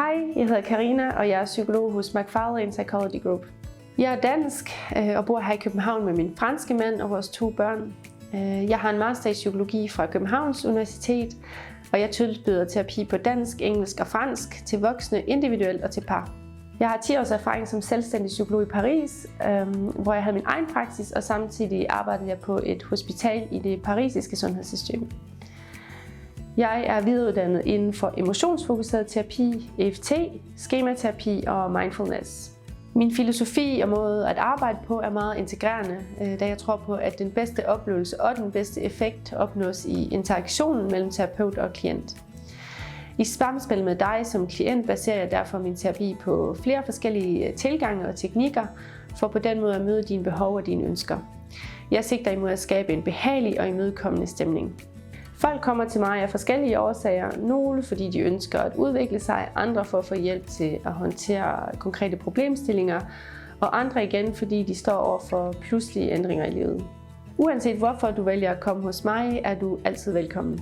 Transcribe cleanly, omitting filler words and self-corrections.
Hej, jeg hedder Karina, og jeg er psykolog hos McFarlane Psychology Group. Jeg er dansk og bor her i København med min franske mand og vores 2 børn. Jeg har en master i psykologi fra Københavns Universitet, og jeg tilbyder terapi på dansk, engelsk og fransk til voksne, individuelt og til par. Jeg har 10 års erfaring som selvstændig psykolog i Paris, hvor jeg havde min egen praksis, og samtidig arbejdede jeg på et hospital i det parisiske sundhedssystem. Jeg er videreuddannet inden for emotionsfokuseret terapi, EFT, skematerapi og mindfulness. Min filosofi og måde at arbejde på er meget integrerende, da jeg tror på, at den bedste oplevelse og den bedste effekt opnås i interaktionen mellem terapeut og klient. I samspil med dig som klient baserer jeg derfor min terapi på flere forskellige tilgange og teknikker, for på den måde at møde dine behov og dine ønsker. Jeg sigter imod at skabe en behagelig og imødekommende stemning. Folk kommer til mig af forskellige årsager. Nogle fordi de ønsker at udvikle sig, andre for at få hjælp til at håndtere konkrete problemstillinger, og andre igen fordi de står over for pludselige ændringer i livet. Uanset hvorfor du vælger at komme hos mig, er du altid velkommen.